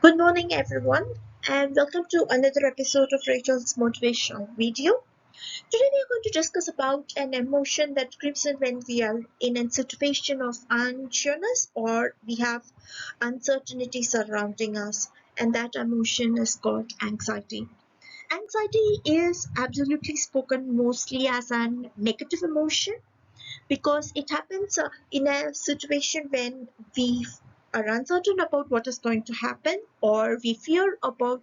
Good morning, everyone, and welcome to another episode of Rachel's motivational video. Today, we are going to discuss about an emotion that creeps in when we are in a situation of unsureness or we have uncertainty surrounding us, and that emotion is called anxiety. Anxiety is absolutely spoken mostly as a negative emotion because it happens in a situation when we are uncertain about what is going to happen, or we fear about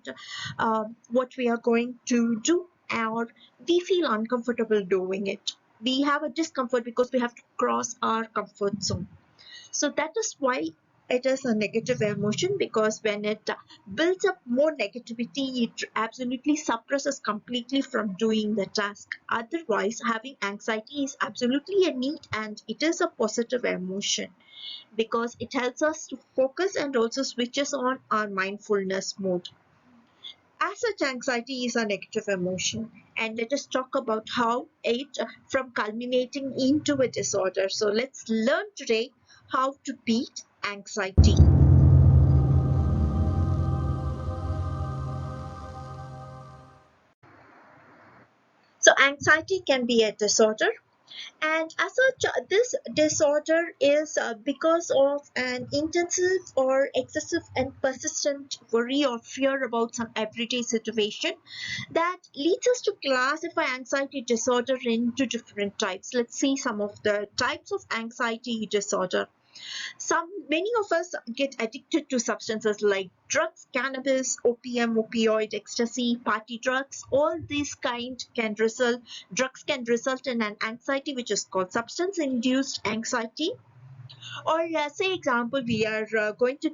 what we are going to do, or we feel uncomfortable doing it. We have a discomfort because we have to cross our comfort zone. So that is why it is a negative emotion, because when it builds up more negativity, it absolutely suppresses completely from doing the task. Otherwise, having anxiety is absolutely a need, and it is a positive emotion because it helps us to focus and also switches on our mindfulness mode. As such, anxiety is a negative emotion, and let us talk about how it from culminating into a disorder. So let's learn today how to beat anxiety. So anxiety can be a disorder, and as such, this disorder is because of an intensive or excessive and persistent worry or fear about some everyday situation that leads us to classify anxiety disorder into different types. Let's see some of the types of anxiety disorder. Many of us get addicted to substances like drugs, cannabis, opium, opioid, ecstasy, party drugs. All these drugs can result in an anxiety which is called substance-induced anxiety. Or say example, we are going to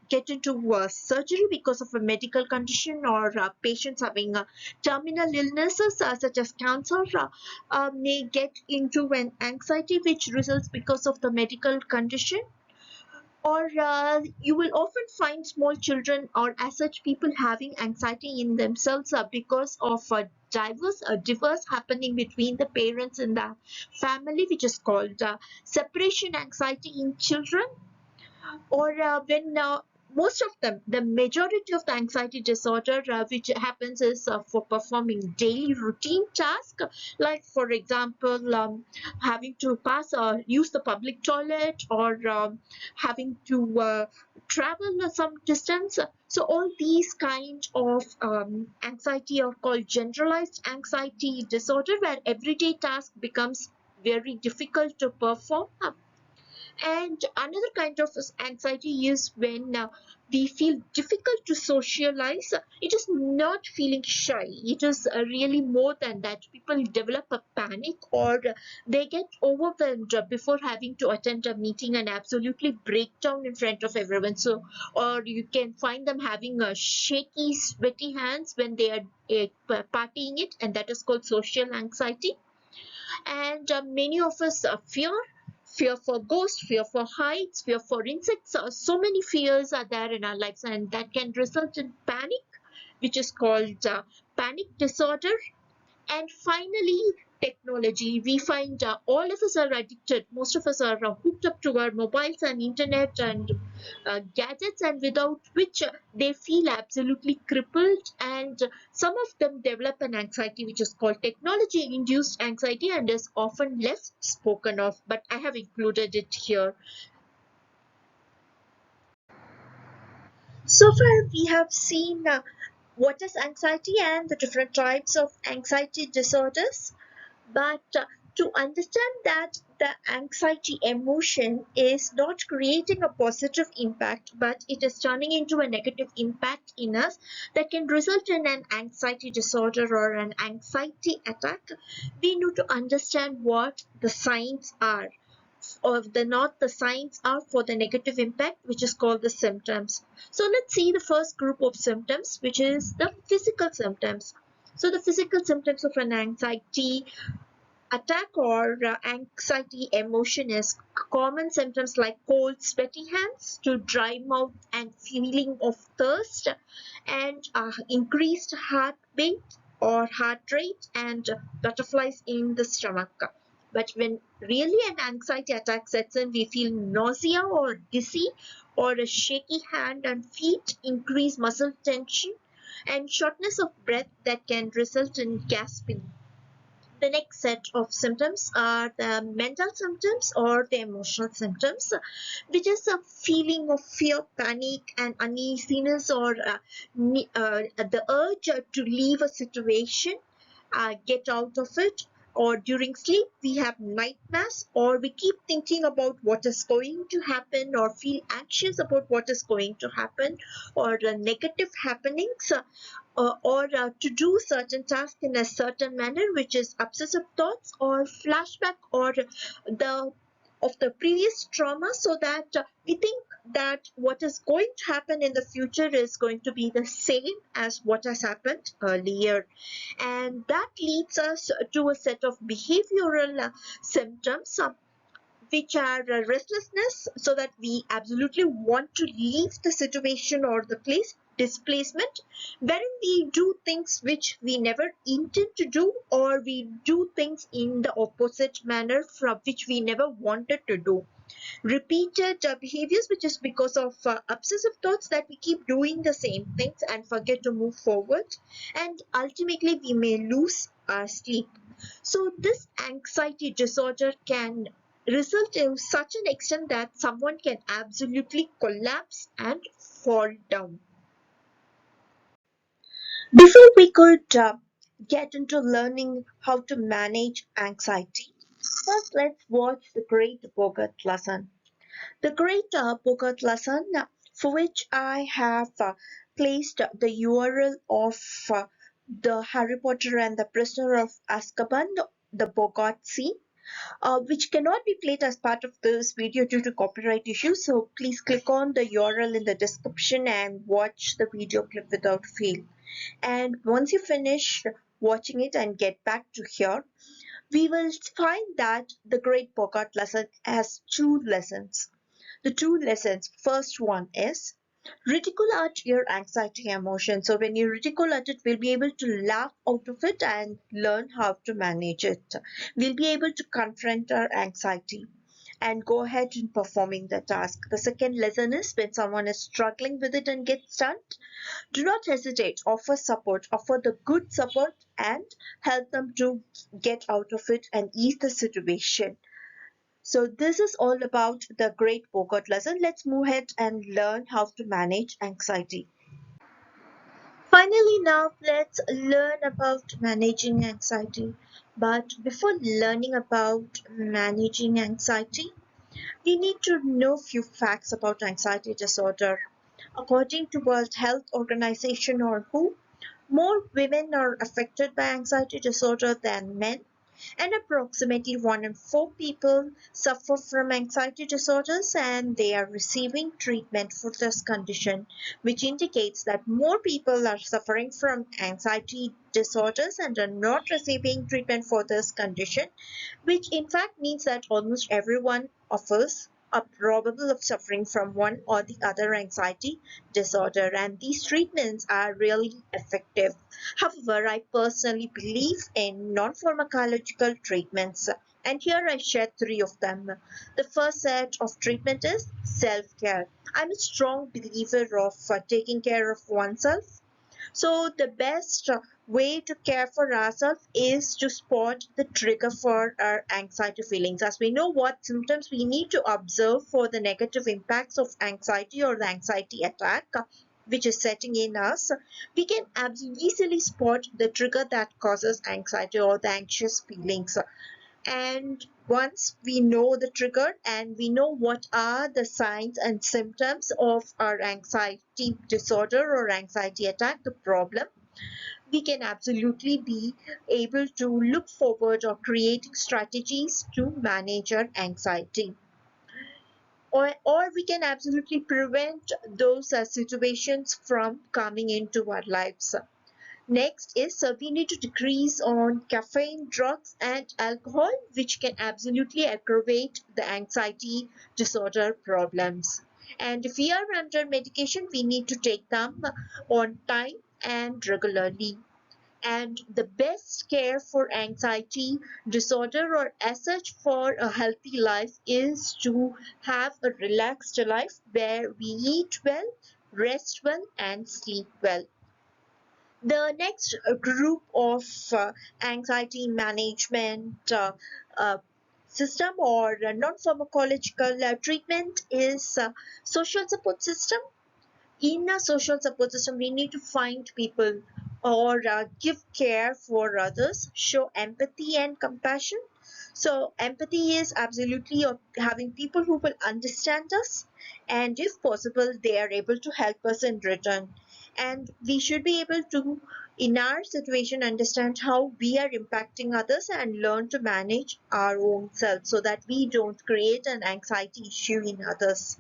get into surgery because of a medical condition, or patients having terminal illnesses such as cancer may get into an anxiety which results because of the medical condition. Or you will often find small children or as such people having anxiety in themselves because of divorce happening between the parents in the family, which is called separation anxiety in children. Or when most of them, the majority of the anxiety disorder which happens is for performing daily routine tasks, like for example having to use the public toilet, or having to travel some distance. So all these kind of anxiety are called generalized anxiety disorder, where everyday task becomes very difficult to perform. And another kind of anxiety is when we feel difficult to socialize. It is not feeling shy. It is really more than that. People develop a panic, or they get overwhelmed before having to attend a meeting and absolutely break down in front of everyone. So, or you can find them having shaky, sweaty hands when they are partying it, and that is called social anxiety. And many of us fear for ghosts, fear for heights, fear for insects. So many fears are there in our lives, and that can result in panic, which is called panic disorder. And finally, technology. We find all of us are addicted. Most of us are hooked up to our mobiles and internet and gadgets, and without which they feel absolutely crippled. And some of them develop an anxiety which is called technology induced anxiety and is often less spoken of, but I have included it here. So far, we have seen what is anxiety and the different types of anxiety disorders. But to understand that the anxiety emotion is not creating a positive impact, but it is turning into a negative impact in us that can result in an anxiety disorder or an anxiety attack, we need to understand what the signs are, or the signs are for the negative impact, which is called the symptoms. So let's see the first group of symptoms, which is the physical symptoms. So the physical symptoms of an anxiety attack or anxiety emotion is common symptoms like cold, sweaty hands, to dry mouth and feeling of thirst, and increased heartbeat or heart rate, and butterflies in the stomach. But when really an anxiety attack sets in, we feel nausea or dizzy, or a shaky hand and feet, increased muscle tension, and shortness of breath that can result in gasping. The next set of symptoms are the mental symptoms or the emotional symptoms, which is a feeling of fear, panic, and uneasiness, or the urge to leave a situation, get out of it. Or during sleep, we have nightmares, or we keep thinking about what is going to happen, or feel anxious about what is going to happen, or negative happenings, or to do certain tasks in a certain manner, which is obsessive thoughts or flashback or the of the previous trauma, so that we think that what is going to happen in the future is going to be the same as what has happened earlier, and that leads us to a set of behavioral symptoms, which are restlessness, so that we absolutely want to leave the situation or the place, displacement, wherein we do things which we never intend to do, or we do things in the opposite manner from which we never wanted to do. Repeated behaviors, which is because of obsessive thoughts, that we keep doing the same things and forget to move forward, and ultimately we may lose our sleep. So this anxiety disorder can result in such an extent that someone can absolutely collapse and fall down. Before we could get into learning how to manage anxiety, first let's watch the Great Bogart lesson. The Great Bogart lesson, for which I have placed the URL of the Harry Potter and the Prisoner of Azkaban, the Bogart scene, which cannot be played as part of this video due to copyright issues. So please click on the URL in the description and watch the video clip without fail. And once you finish watching it and get back to here, we will find that the Great Bogart lesson has two lessons. The two lessons, first one is ridicule at your anxiety emotion. So when you ridicule at it, we'll be able to laugh out of it and learn how to manage it. We'll be able to confront our anxiety and go ahead in performing the task. The second lesson is when someone is struggling with it and gets stunned, do not hesitate. Offer support, offer the good support, and help them to get out of it and ease the situation. So this is all about the Great Bogart lesson. Let's move ahead and learn how to manage anxiety. Finally, now let's learn about managing anxiety. But before learning about managing anxiety, we need to know few facts about anxiety disorder. According to World Health Organization or WHO, more women are affected by anxiety disorder than men, and approximately 1 in 4 people suffer from anxiety disorders, and they are receiving treatment for this condition, which indicates that more people are suffering from anxiety disorders and are not receiving treatment for this condition, which in fact means that almost everyone of us are probable of suffering from one or the other anxiety disorder, and these treatments are really effective. However, I personally believe in non-pharmacological treatments, and here I share three of them. The first set of treatment is self-care. I'm a strong believer of taking care of oneself. So the best way to care for ourselves is to spot the trigger for our anxiety feelings. As we know what symptoms we need to observe for the negative impacts of anxiety or the anxiety attack which is setting in us, we can easily spot the trigger that causes anxiety or the anxious feelings. And once we know the trigger and we know what are the signs and symptoms of our anxiety disorder or anxiety attack, the problem, we can absolutely be able to look forward or creating strategies to manage our anxiety. Or we can absolutely prevent those situations from coming into our lives. Next is we need to decrease on caffeine, drugs, and alcohol, which can absolutely aggravate the anxiety disorder problems. And if we are under medication, we need to take them on time and regularly. And the best care for anxiety disorder or as such for a healthy life is to have a relaxed life where we eat well, rest well, and sleep well. The next group of anxiety management uh, system or non-pharmacological treatment is social support system. In a social support system, we need to find people or give care for others, show empathy and compassion. So empathy is absolutely having people who will understand us, and if possible they are able to help us in return. And we should be able to, in our situation, understand how we are impacting others and learn to manage our own self so that we don't create an anxiety issue in others.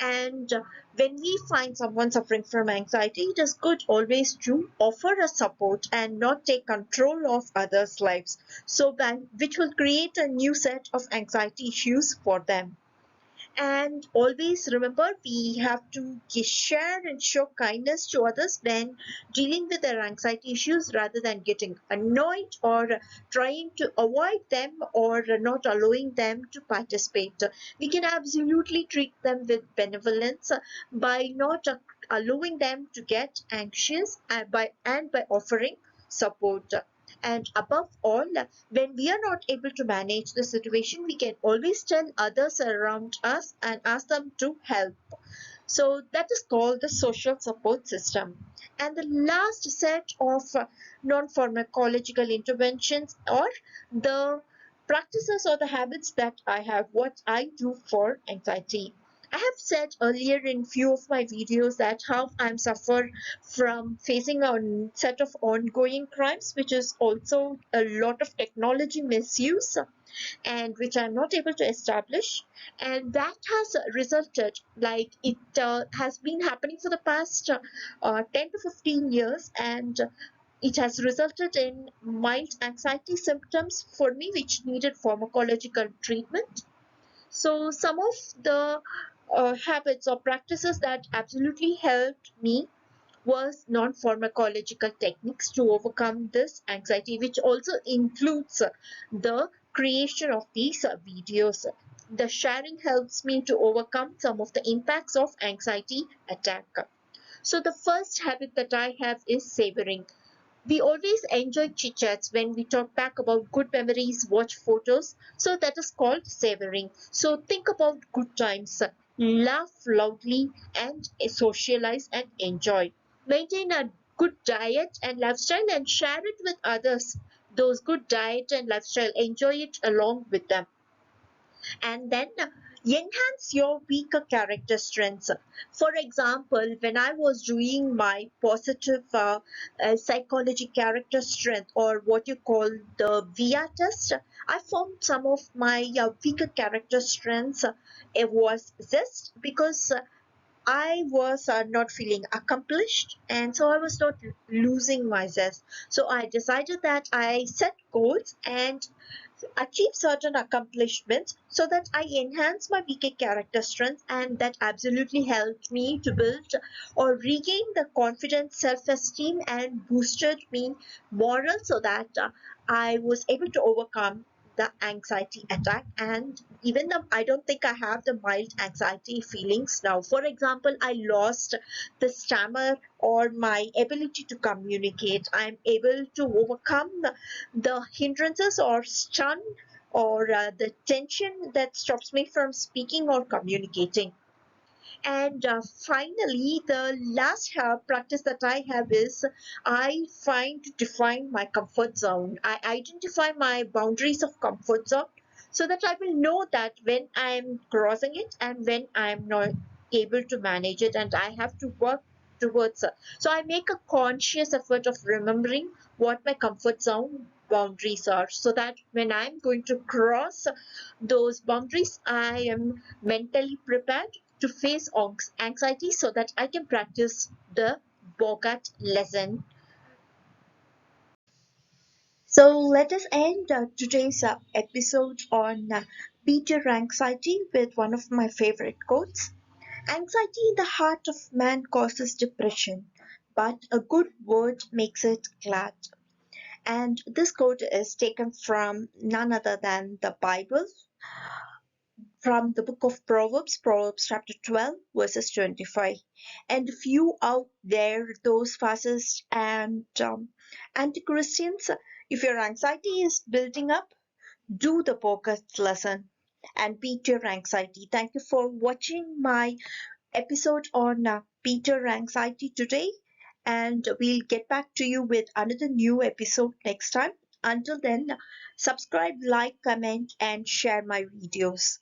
And when we find someone suffering from anxiety, it is good always to offer a support and not take control of others' lives, so that which will create a new set of anxiety issues for them. And always remember, we have to share and show kindness to others when dealing with their anxiety issues rather than getting annoyed or trying to avoid them or not allowing them to participate. We can absolutely treat them with benevolence by not allowing them to get anxious and by offering support. And above all, when we are not able to manage the situation, we can always tell others around us and ask them to help. So that is called the social support system. And the last set of non-pharmacological interventions or the practices or the habits that I have, what I do for anxiety. I have said earlier in few of my videos that how I'm suffer from facing a set of ongoing crimes, which is also a lot of technology misuse and which I'm not able to establish. And that has resulted, like it has been happening for the past 10 to 15 years, and it has resulted in mild anxiety symptoms for me, which needed pharmacological treatment. So, some of the habits or practices that absolutely helped me was non-pharmacological techniques to overcome this anxiety, which also includes the creation of these videos. The sharing helps me to overcome some of the impacts of anxiety attack. So the first habit that I have is savoring. We always enjoy chit chats when we talk back about good memories, watch photos. So that is called savoring. So think about good times, laugh loudly, and socialize and enjoy. Maintain a good diet and lifestyle and share it with others. Those good diet and lifestyle, enjoy it along with them. And then enhance your weaker character strengths. For example, when I was doing my positive psychology character strength, or what you call the VR test, I found some of my weaker character strengths. It was zest because I was not feeling accomplished, and so I was not losing my zest. So I decided that I set goals and achieve certain accomplishments so that I enhance my weaker character strength, and that absolutely helped me to build or regain the confidence, self-esteem, and boosted me moral so that I was able to overcome the anxiety attack. And even though I don't think I have the mild anxiety feelings now, for example, I lost the stammer or my ability to communicate. I'm able to overcome the hindrances or stun or the tension that stops me from speaking or communicating. And finally, the last practice that I have is I find to define my comfort zone. I identify my boundaries of comfort zone so that I will know that when I'm crossing it and when I'm not able to manage it, and I have to work towards it. So I make a conscious effort of remembering what my comfort zone boundaries are so that when I'm going to cross those boundaries, I am mentally prepared to face anxiety so that I can practice the Bogart lesson. So let us end today's episode on beat your anxiety with one of my favorite quotes. Anxiety in the heart of man causes depression. but a good word makes it glad. And this quote is taken from none other than the Bible, from the book of Proverbs, Proverbs chapter 12, verses 25. And few out there, those fascists and anti Christians, if your anxiety is building up, do the podcast lesson and beat your anxiety. Thank you for watching my episode on beat your anxiety today. And we'll get back to you with another new episode next time. Until then, subscribe, like, comment, and share my videos.